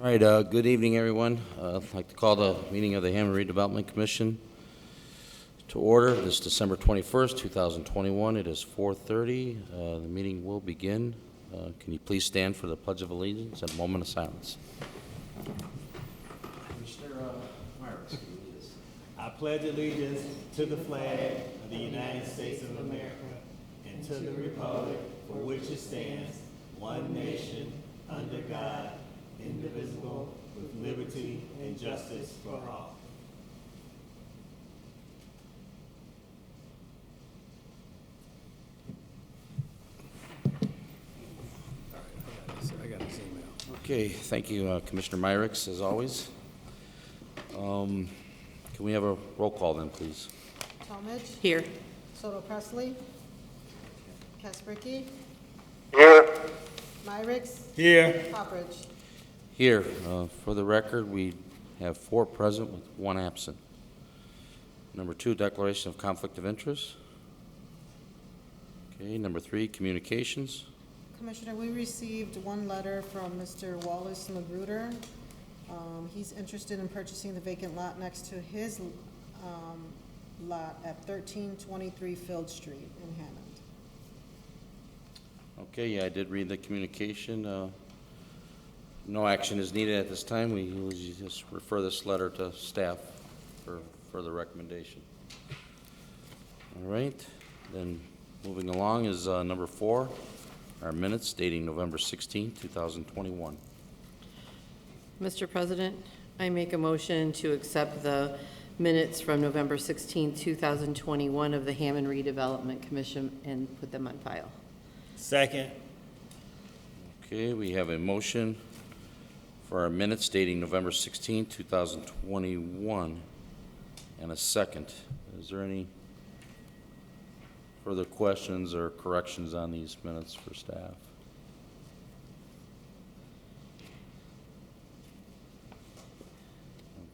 All right, good evening, everyone. I'd like to call the meeting of the Hammond Redevelopment Commission to order this December 21st, 2021. It is 4:30. The meeting will begin. Can you please stand for the Pledge of Allegiance and a moment of silence? Commissioner Myers, can you lead us? I pledge allegiance to the flag of the United States of America and to the republic for which it stands, one nation, under God, indivisible, with liberty and justice for all. I got his email. Okay, thank you, Commissioner Myricks, as always. Can we have a roll call then, please? Talmadge. Here. Soto Presley. Kaspricki. Here. Myricks. Here. Poppridge. Here, for the record, we have 4 present with 1 absent. Number 2, declaration of conflict of interest. Okay, number 3, communications. Commissioner, we received one letter from Mr. Wallace Magruder. He's interested in purchasing the vacant lot next to his lot at 1323 Field Street in Hammond. Okay, yeah, I did read the communication. No action is needed at this time. We usually just refer this letter to staff for further recommendation. All right, then moving along is number 4, our minutes dating November 16, 2021. Mr. President, I make a motion to accept the minutes from November 16, 2021 of the Hammond Redevelopment Commission and put them on file. Second. Okay, we have a motion for our minutes dating November 16, 2021, and a second. Is there any further questions or corrections on these minutes for staff?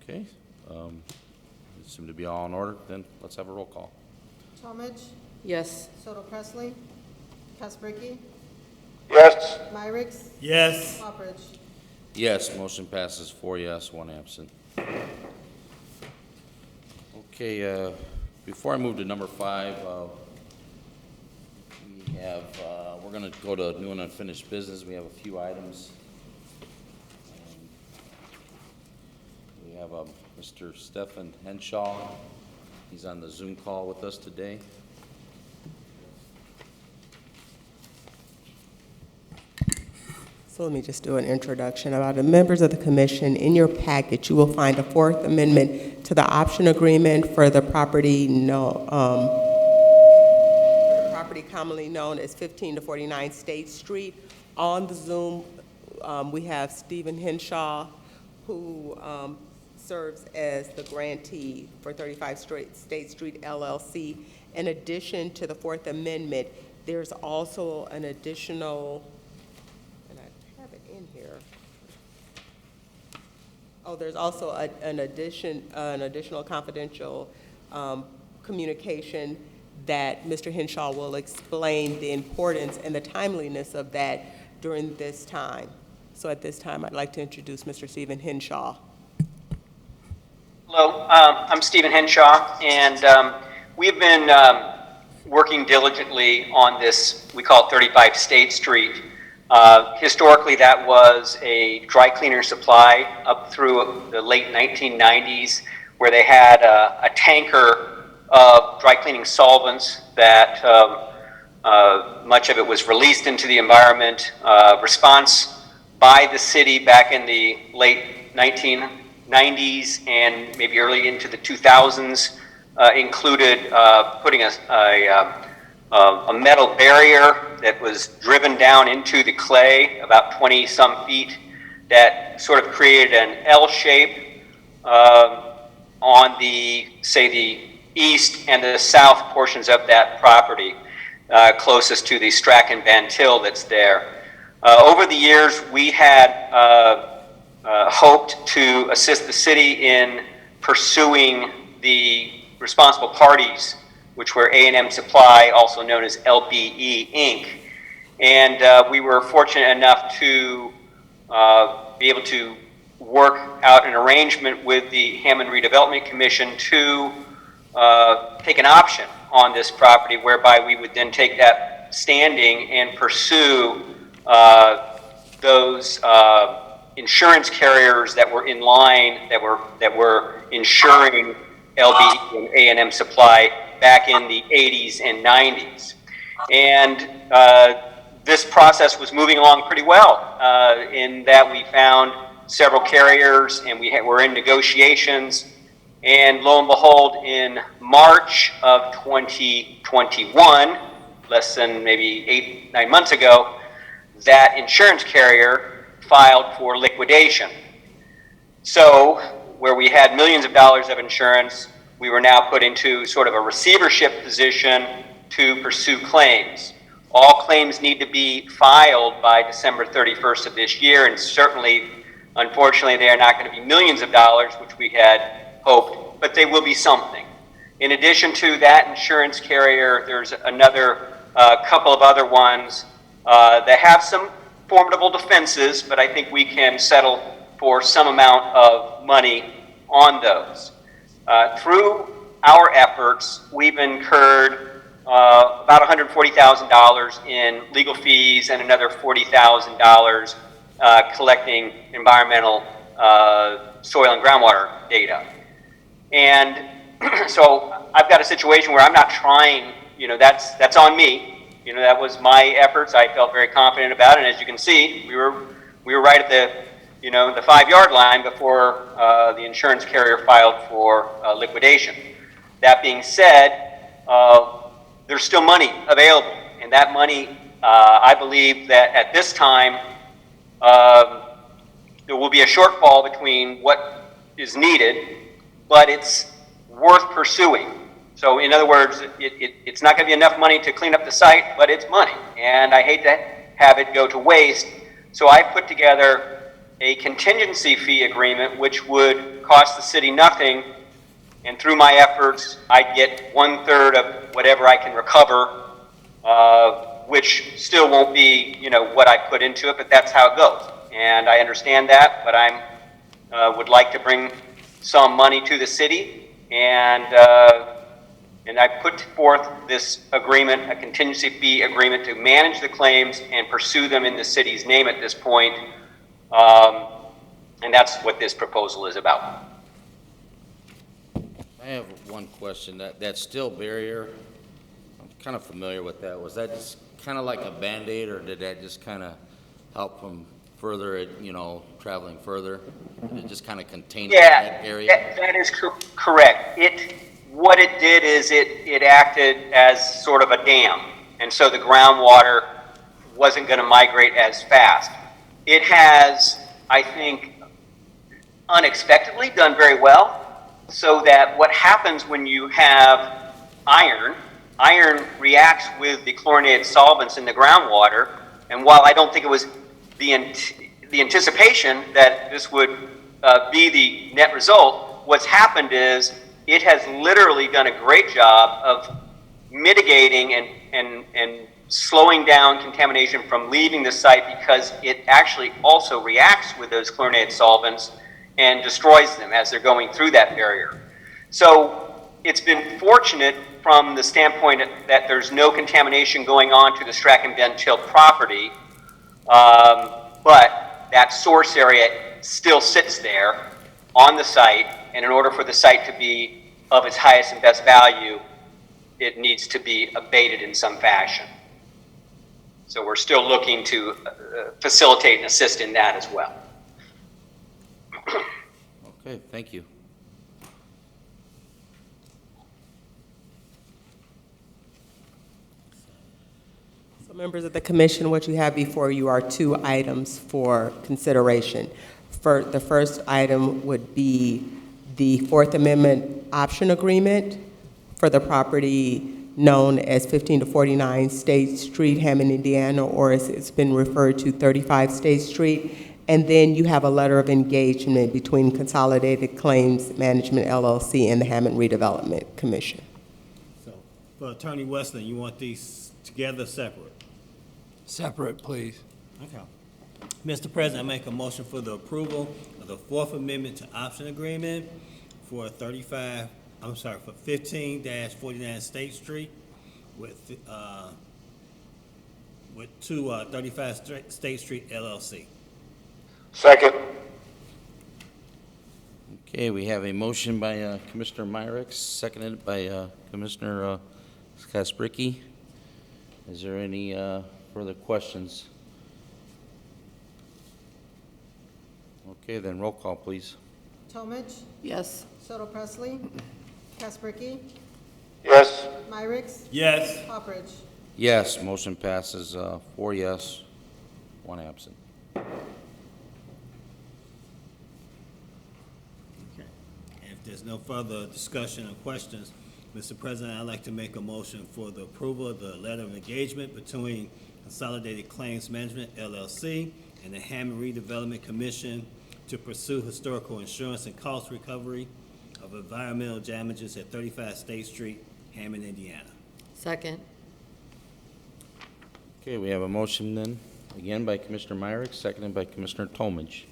Okay, they seem to be all in order. Then let's have a roll call. Talmadge. Yes. Soto Presley. Kaspricki. Yes. Myricks. Yes. Poppridge. Yes, motion passes 4 yes, 1 absent. Okay, before I move to number 5, we have, we're going to go to new and unfinished business. We have a few items. We have Mr. Stephen Henshaw. He's on the Zoom call with us today. So let me just do an introduction about the members of the commission. In your package, you will find a 4th amendment to the option agreement for the property property commonly known as 15 to 49 State Street. On the Zoom, we have Stephen Henshaw, who serves as the grantee for 35 State Street LLC. In addition to the 4th amendment, there's also an additional, there's also an additional confidential communication that Mr. Henshaw will explain the importance and the timeliness of that during this time. So at this time, I'd like to introduce Mr. Stephen Henshaw. Hello, I'm Stephen Henshaw, and we've been working diligently on this, we call it 35 State Street. Historically, that was a dry cleaner supply up through the late 1990s, where they had a tanker of dry cleaning solvents that much of it was released into the environment. Response by the city back in the late 1990s and maybe early into the 2000s included putting a metal barrier that was driven down into the clay about 20 some feet that sort of created an L shape on the, say, the east and the south portions of that property, closest to the Strachan Van Til that's there. Over the years, we had hoped to assist the city in pursuing the responsible parties, which were A&M Supply, also known as LBE Inc. And we were fortunate enough to be able to work out an arrangement with the Hammond Redevelopment Commission to take an option on this property, whereby we would then take that standing and pursue those insurance carriers that were in line, that were insuring LBE and A&M Supply back in the 80s and 90s. And this process was moving along pretty well in that we found several carriers and were in negotiations. And lo and behold, in March of 2021, less than maybe 8-9 months ago, that insurance carrier filed for liquidation. So where we had millions of dollars of insurance, we were now put into sort of a receivership position to pursue claims. All claims need to be filed by December 31st of this year, and certainly, unfortunately, they are not going to be millions of dollars, which we had hoped, but they will be something. In addition to that insurance carrier, there's another couple of other ones that have some formidable defenses, but I think we can settle for some amount of money on those. Through our efforts, we've incurred about $140,000 in legal fees and another $40,000 collecting environmental soil and groundwater data. And so I've got a situation where I'm not trying, that's on me. That was my efforts. I felt very confident about it. And as you can see, we were right at the 5-yard line before the insurance carrier filed for liquidation. That being said, there's still money available. And that money, I believe that at this time, there will be a shortfall between what is needed, but it's worth pursuing. So in other words, it's not going to be enough money to clean up the site, but it's money. And I hate to have it go to waste. So I put together a contingency fee agreement, which would cost the city nothing. And through my efforts, I'd get 1/3 of whatever I can recover, which still won't be, what I put into it, but that's how it goes. And I understand that, but I would like to bring some money to the city, and I put forth this agreement, a contingency fee agreement, to manage the claims and pursue them in the city's name at this point. And that's what this proposal is about. I have one question. That steel barrier, I'm kind of familiar with that. Was that just kind of like a Band-Aid, or did that just kind of help them further it, traveling further? Did it just kind of contain that area? That is correct. What it did is it acted as sort of a dam, and so the groundwater wasn't going to migrate as fast. It has, I think, unexpectedly done very well, so that what happens when you have iron reacts with the chlorinated solvents in the groundwater, and while I don't think it was the anticipation that this would be the net result, what's happened is it has literally done a great job of mitigating and slowing down contamination from leaving the site, because it actually also reacts with those chlorinated solvents and destroys them as they're going through that barrier. So it's been fortunate from the standpoint that there's no contamination going on to the Strachan Van Til property, but that source area still sits there on the site, and in order for the site to be of its highest and best value, it needs to be abated in some fashion. So we're still looking to facilitate and assist in that as well. Okay, thank you. So members of the commission, what you have before you are 2 items for consideration. The first item would be the Fourth Amendment option agreement for the property known as 15 to 49 State Street, Hammond, Indiana, or as it's been referred to, 35 State Street. And then you have a letter of engagement between Consolidated Claims Management LLC and the Hammond Redevelopment Commission. So, for Attorney Westland, you want these together, separate? Separate, please. Okay. Mr. President, I make a motion for the approval of the Fourth Amendment to Option Agreement for 15-49 State Street with 35 State Street LLC. Second. Okay, we have a motion by Commissioner Myrick, seconded by Commissioner Kaspricki. Is there any further questions? Okay, then roll call, please. Tomich, Yes. Soto Presley, Kaspricki, Yes. Myrick, Yes. Poppridge. Yes, motion passes 4 yes, 1 absent. Okay. If there's no further discussion or questions, Mr. President, I'd like to make a motion for the approval of the letter of engagement between Consolidated Claims Management, LLC, and the Hammond Redevelopment Commission to pursue historical insurance and cost recovery of environmental damages at 35 State Street, Hammond, Indiana. Second. Okay, we have a motion then, again by Commissioner Myrick, seconded by Commissioner Tomich.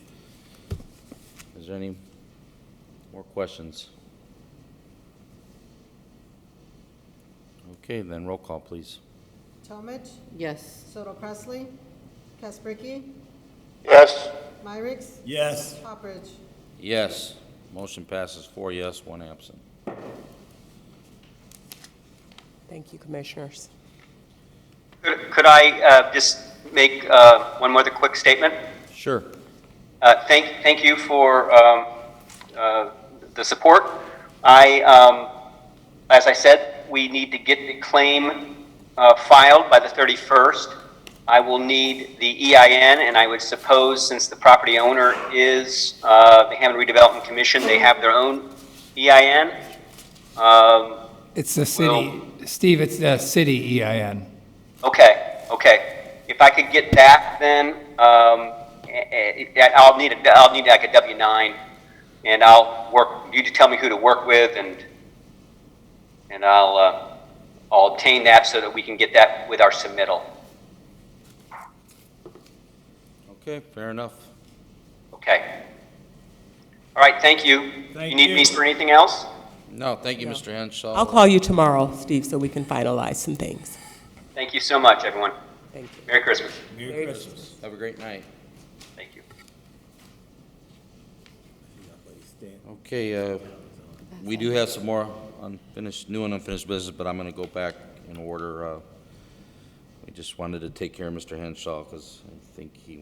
Is there any more questions? Okay, then roll call, please. Tomich, Yes. Soto Presley, Kaspricki, Yes. Myrick, Yes. Poppridge. Yes, motion passes 4 yes, 1 absent. Thank you, Commissioners. Could I just make one more quick statement? Sure. Thank you for the support. As I said, we need to get the claim filed by the 31st. I will need the EIN, and I would suppose since the property owner is the Hammond Redevelopment Commission, they have their own EIN. It's the city, Steve, it's the city EIN. Okay. If I could get that, then I'll need like a W-9, and I'll work. You to tell me who to work with, and I'll obtain that so that we can get that with our submittal. Okay, fair enough. Okay. All right. Thank you. Thank You need you. me for anything else? No, thank you, Mr. Henshaw. I'll call you tomorrow, Steve, so we can finalize some things. Thank you so much, everyone. Thank you. Merry Christmas. Merry Christmas. Have a great night. Thank you. Okay, we do have some more new and unfinished business, but I'm going to go back in order. We just wanted to take care of Mr. Henshaw because I think he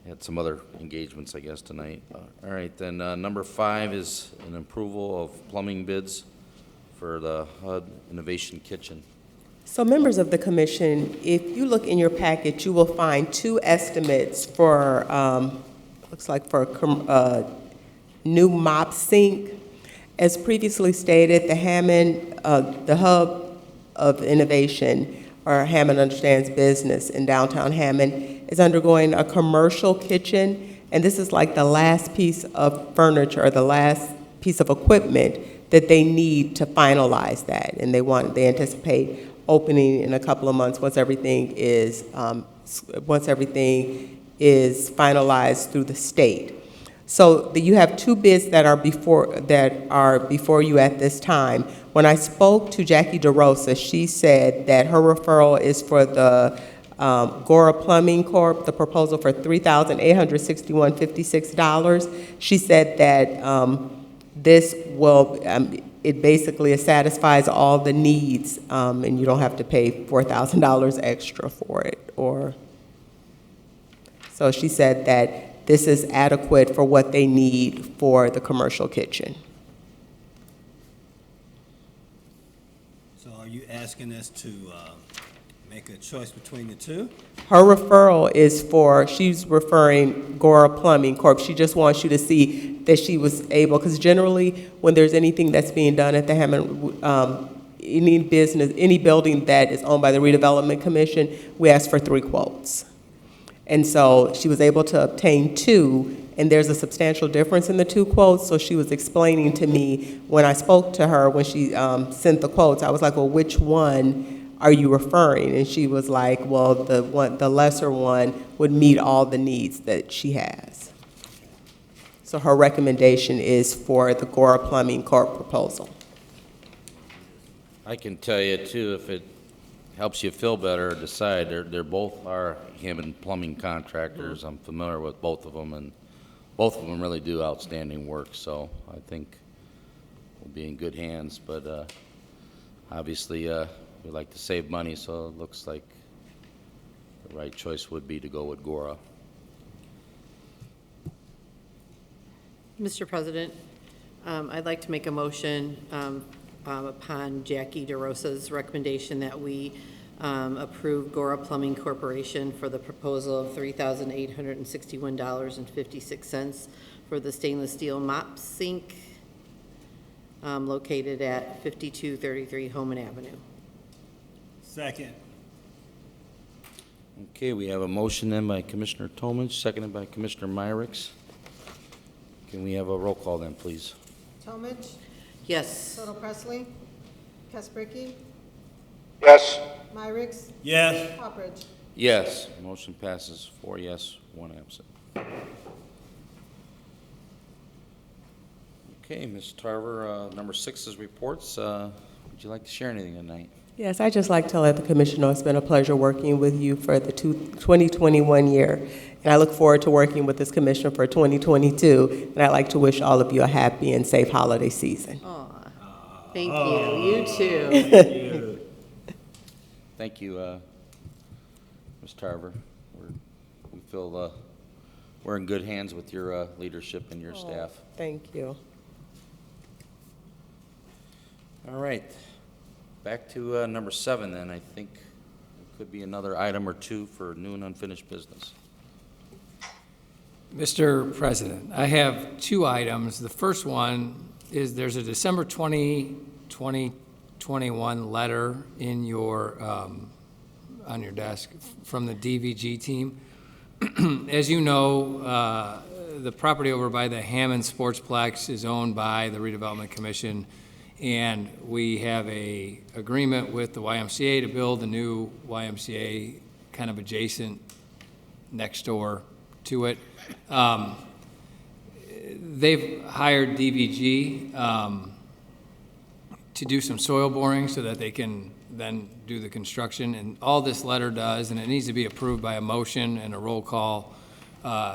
had some other engagements, I guess, tonight. All right, then number 5 is an approval of plumbing bids for the HUD Innovation Kitchen. So members of the commission, if you look in your packet, you will find 2 estimates for, looks like for a new mop sink. As previously stated, the Hammond, the Hub of Innovation, or Hammond Understands Business in downtown Hammond, is undergoing a commercial kitchen, and this is like the last piece of furniture, or the last piece of equipment that they need to finalize that, and they anticipate opening in a couple of months once everything is finalized through the state. So you have 2 bids that are before you at this time. When I spoke to Jackie DeRosa, she said that her referral is for the Gora Plumbing Corp., the proposal for $3,861.56. She said that this will, it basically satisfies all the needs, and you don't have to pay $4,000 extra for it. So she said that this is adequate for what they need for the commercial kitchen. So are you asking us to make a choice between the 2? Her referral is for, she's referring Gora Plumbing Corp. She just wants you to see that she was able, because generally when there's anything that's being done at the Hammond, any building that is owned by the Redevelopment Commission, we ask for 3 quotes. And so she was able to obtain 2, and there's a substantial difference in the 2 quotes. So she was explaining to me when I spoke to her, when she sent the quotes, I was like, well, which one are you referring? And she was like, well, the lesser one would meet all the needs that she has. So her recommendation is for the Gora Plumbing Corp. proposal. I can tell you too, if it helps you feel better or decide, they're both are Hammond plumbing contractors. I'm familiar with both of them, and both of them really do outstanding work, so I think we'll be in good hands, but obviously we like to save money, so it looks like the right choice would be to go with Gora. Mr. President, I'd like to make a motion upon Jackie DeRosa's recommendation that we approve Gora Plumbing Corporation for the proposal of $3,861.56 for the stainless steel mop sink located at 5233 Homan Avenue. Second. Okay, we have a motion then by Commissioner Tomich, seconded by Commissioner Myricks. Can we have a roll call then, please? Talmadge, Yes. Soto Presley, Kaspricki, Yes. Myricks, Yes. Poppridge. Yes, motion passes 4 yes, 1 absent. Okay, Ms. Tarver, number 6 is reports. Would you like to share anything tonight? Yes, I'd just like to let the commission know it's been a pleasure working with you for the 2021 year. And I look forward to working with this commission for 2022. And I'd like to wish all of you a happy and safe holiday season. Aw, thank you. You too. Thank you, Ms. Tarver. We feel we're in good hands with your leadership and your staff. Thank you. All right, back to number 7 then. I think it could be another item or two for new and unfinished business. Mr. President, I have 2 items. The first one is there's a December 2021 letter in your, on your desk from the DVG team. As you know, the property over by the Hammond Sportsplex is owned by the Redevelopment Commission, and we have a agreement with the YMCA to build a new YMCA kind of adjacent next door to it. They've hired DVG to do some soil boring so that they can then do the construction. And all this letter does, and it needs to be approved by a motion and a roll call,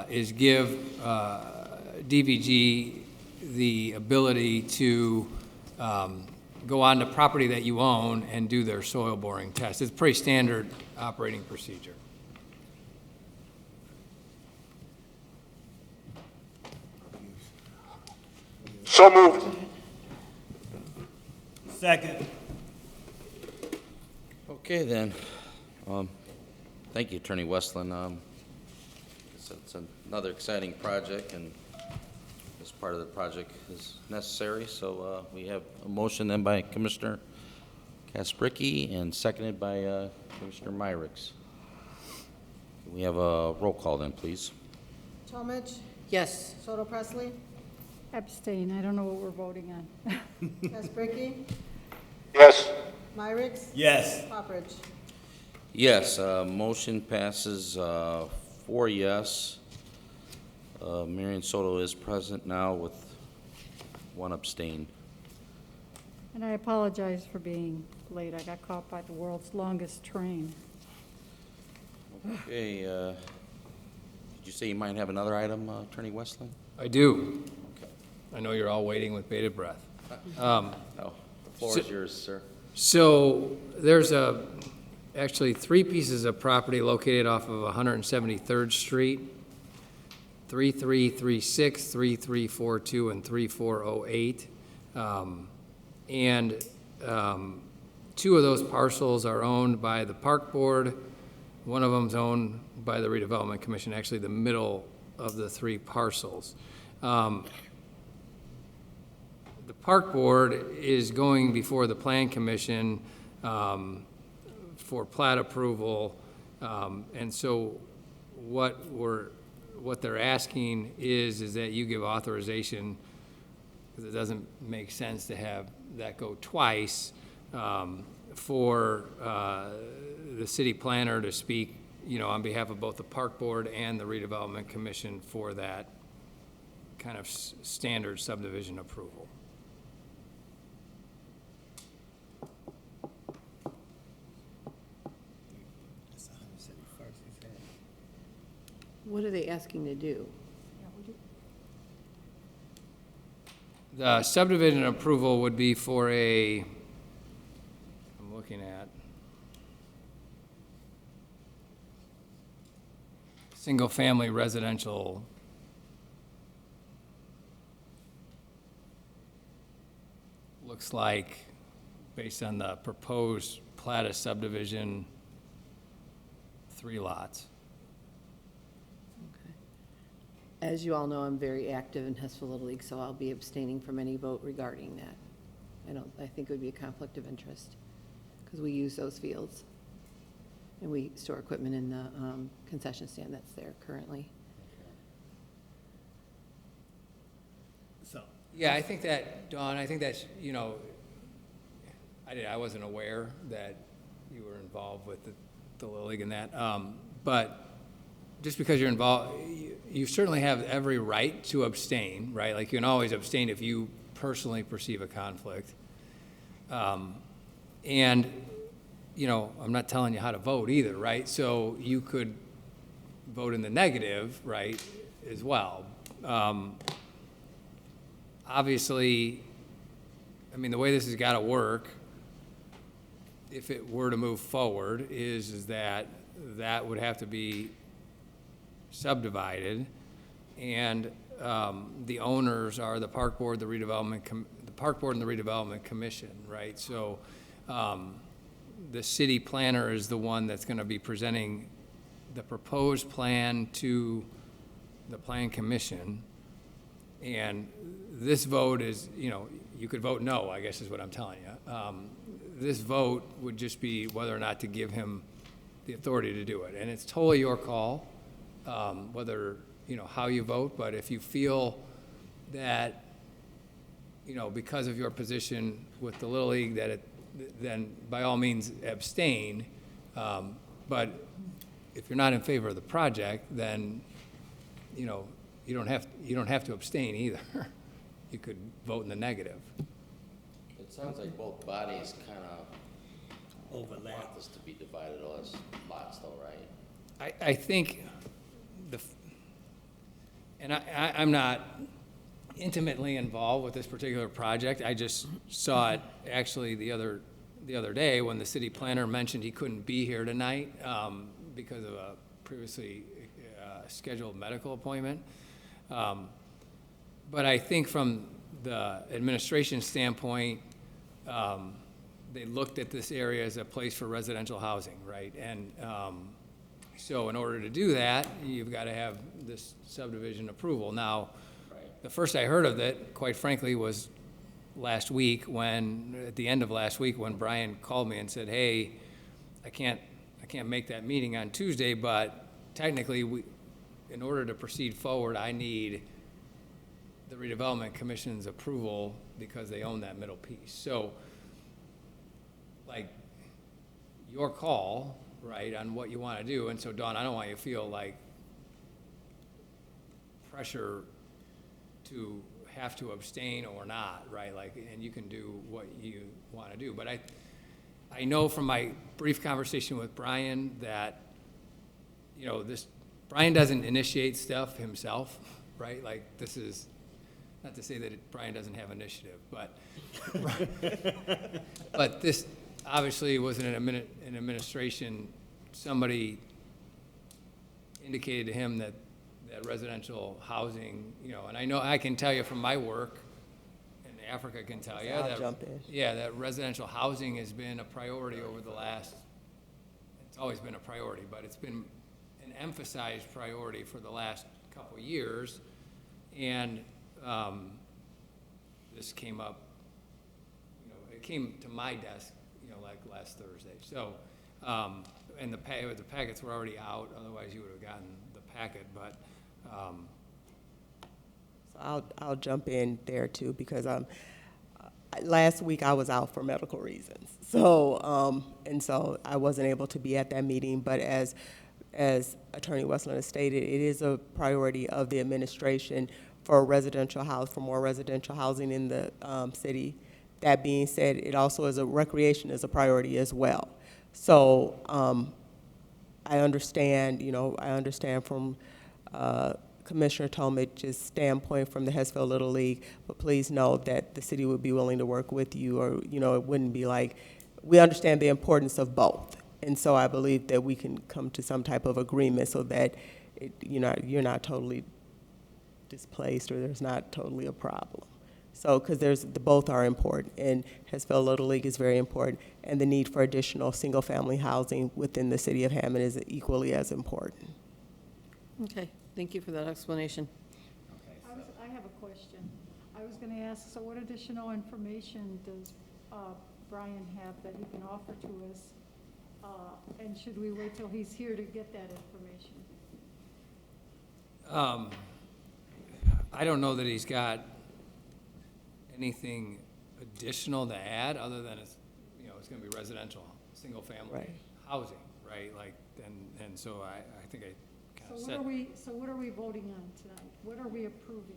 is give DVG the ability to go on to property that you own and do their soil boring test. It's pretty standard operating procedure. So moved. Second. Okay, then. Thank you, Attorney Westland. It's another exciting project, and this part of the project is necessary. So we have a motion then by Commissioner Kaspricki and seconded by Commissioner Myricks. Can we have a roll call then, please? Talmadge, Yes. Soto Presley, Abstain, I don't know what we're voting on. Kaspricki, Yes. Myricks, Yes. Poppridge. Yes, motion passes 4 yes. Marion Soto is present now with 1 abstain. And I apologize for being late. I got caught by the world's longest train. Okay, did you say you might have another item, Attorney Westland? I do. Okay. I know you're all waiting with bated breath. No, the floor is yours, sir. So there's actually 3 pieces of property located off of 173rd Street, 3336, 3342, and 3408. And 2 of those parcels are owned by the Park Board. One of them's owned by the Redevelopment Commission, actually the middle of the 3 parcels. The Park Board is going before the Plan Commission for plat approval, and so what they're asking is that you give authorization, because it doesn't make sense to have that go twice, for the city planner to speak, on behalf of both the Park Board and the Redevelopment Commission for that kind of standard subdivision approval. What are they asking to do? The subdivision approval would be for I'm looking at, single-family residential. Looks like, based on the proposed plat of subdivision, 3 lots. As you all know, I'm very active in Hessville Little League, so I'll be abstaining from any vote regarding that. I think it would be a conflict of interest, because we use those fields. And we store equipment in the concession stand that's there currently. So, Yeah, I think that, Dawn, I think that's, I wasn't aware that you were involved with the Little League in that. But just because you're involved, you certainly have every right to abstain, right? Like, you can always abstain if you personally perceive a conflict. And, I'm not telling you how to vote either, right? So you could vote in the negative, right, as well. Obviously, the way this has got to work, if it were to move forward, is that would have to be subdivided, and the owners are the Park Board, the Park Board and the Redevelopment Commission, right? So the city planner is the one that's going to be presenting the proposed plan to the Plan Commission, and this vote is, you could vote no, I guess is what I'm telling you. This vote would just be whether or not to give him the authority to do it, and it's totally your call. Whether, how you vote, but if you feel that, because of your position with the Little League, then by all means abstain. But if you're not in favor of the project, then, you don't have to abstain either. You could vote in the negative. It sounds like both bodies kind of overlap. want this to be divided as lots though, right? I think I'm not intimately involved with this particular project. I just saw it actually the other day when the city planner mentioned he couldn't be here tonight because of a previously scheduled medical appointment. But I think from the administration standpoint, they looked at this area as a place for residential housing, right? And so in order to do that, you've got to have this subdivision approval. Now, the first I heard of it, quite frankly, was last week at the end of last week, when Brian called me and said, hey, I can't make that meeting on Tuesday, but technically, in order to proceed forward, I need the Redevelopment Commission's approval because they own that middle piece. So, your call, right, on what you want to do. And so, Dawn, I don't want you to feel like pressure to have to abstain or not, right? And you can do what you want to do. But I know from my brief conversation with Brian that, Brian doesn't initiate stuff himself, right? This is, not to say that Brian doesn't have initiative, but, but this obviously was an administration, somebody indicated to him that residential housing, and I know I can tell you from my work, and Africa can tell you I'll jump in. Yeah, that residential housing has been a priority over the last, it's always been a priority, but it's been an emphasized priority for the last couple of years, and this came up, it came to my desk, last Thursday. So, and the packets were already out, otherwise you would have gotten the packet, but. So I'll jump in there too, because I last week I was out for medical reasons. So, and so I wasn't able to be at that meeting, but as Attorney Westland has stated, it is a priority of the administration for more residential housing in the city. That being said, it also is recreation is a priority as well. So I understand from Commissioner Talmadge's standpoint from the Hessville Little League, but please know that the city would be willing to work with you, or, it wouldn't be like, we understand the importance of both. And so I believe that we can come to some type of agreement so that, you're not totally displaced, or there's not totally a problem. So, because both are important, and Hessville Little League is very important, and the need for additional single-family housing within the city of Hammond is equally as important. Okay, thank you for that explanation. I have a question. I was going to ask, so what additional information does Brian have that he can offer to us? And should we wait till he's here to get that information? I don't know that he's got anything additional to add, other than it's going to be residential, single-family Right. housing, right? Like, and so I think I kind of said. So what are we voting on tonight? What are we approving?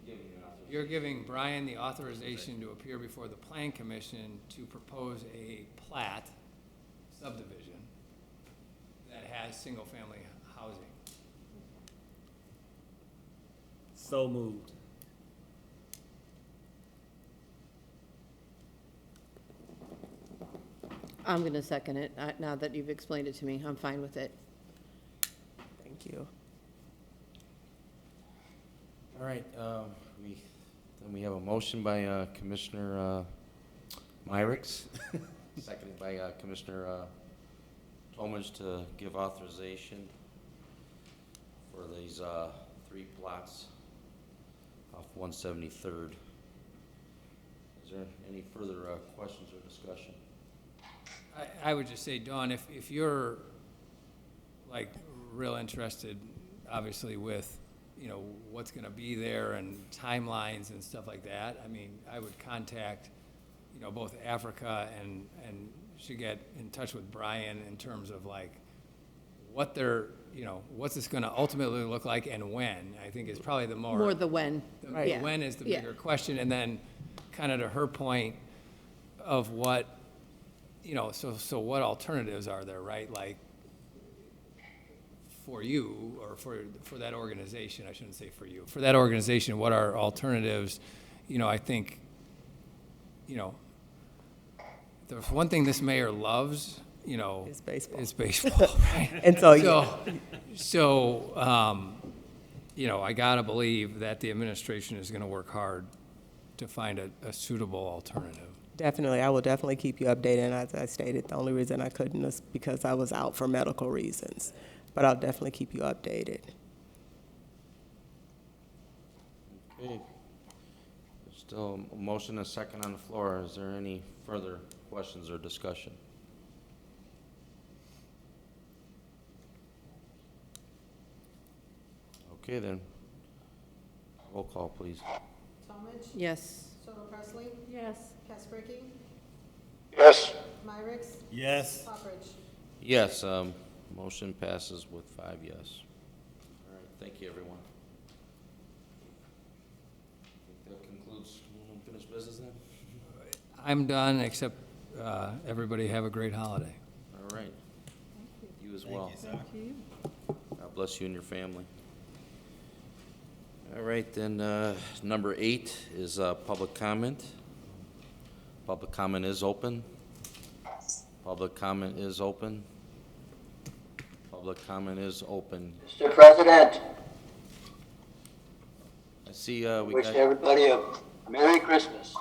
You're giving Brian the authorization to appear before the Plan Commission to propose a plat subdivision that has single-family housing. So moved. I'm going to second it, now that you've explained it to me. I'm fine with it. Thank you. All right, we have a motion by Commissioner Myricks, seconded by Commissioner Talmadge to give authorization for these 3 plots off 173rd. Is there any further questions or discussion? I would just say, Dawn, if you're like real interested, obviously with, what's going to be there and timelines and stuff like that, I mean, I would contact, both Africa and should get in touch with Brian in terms of like what they're, what's this going to ultimately look like and when, I think is probably the More the when. the Yeah. when is the Yeah. bigger question. And then kind of to her point of what, so what alternatives are there, right? Like, for you, or for that organization, I shouldn't say for you, for that organization, what are alternatives? I think, there's one thing this mayor loves, It's baseball. is baseball, right? And so, I gotta believe that the administration is gonna work hard to find a suitable alternative. definitely, I will definitely keep you updated. And as I stated, the only reason I couldn't is because I was out for medical reasons. But I'll definitely keep you updated. Okay. There's still a motion and a second on the floor. Is there any further questions or discussion? Okay, then. Roll call, please. Talmadge? Yes. Soto Presley? Yes. Casperky? Yes. Myricks? Yes. Poppers? Yes, motion passes with 5 yes. All right, thank you, everyone. I think that concludes unfinished business then? I'm done, except, everybody have a great holiday. All right. You as well. Thank you. God bless you and your family. All right, then, number 8 is public comment. Public comment is open. Public comment is open. Public comment is open. Mr. President, I see we wish got, everybody a Merry Christmas.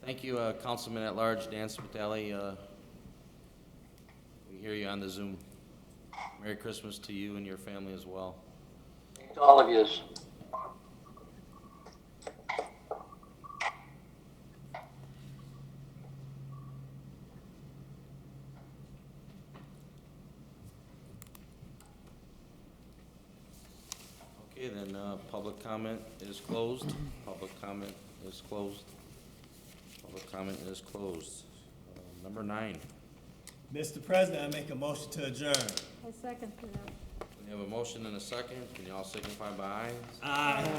thank you, Councilman at Large Dan Spitali. We hear you on the Zoom. Merry Christmas to you and your family as well. To all of yous. Okay, then, public comment is closed. Public comment is closed. Public comment is closed. Number 9. Mr. President, I make a motion to adjourn. I second that. We have a motion and a second. Can you all signify by ayes? Aye.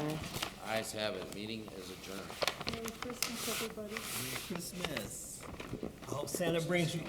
Ayes have it. Meeting is adjourned. Merry Christmas, everybody. Merry Christmas. I hope Santa brings you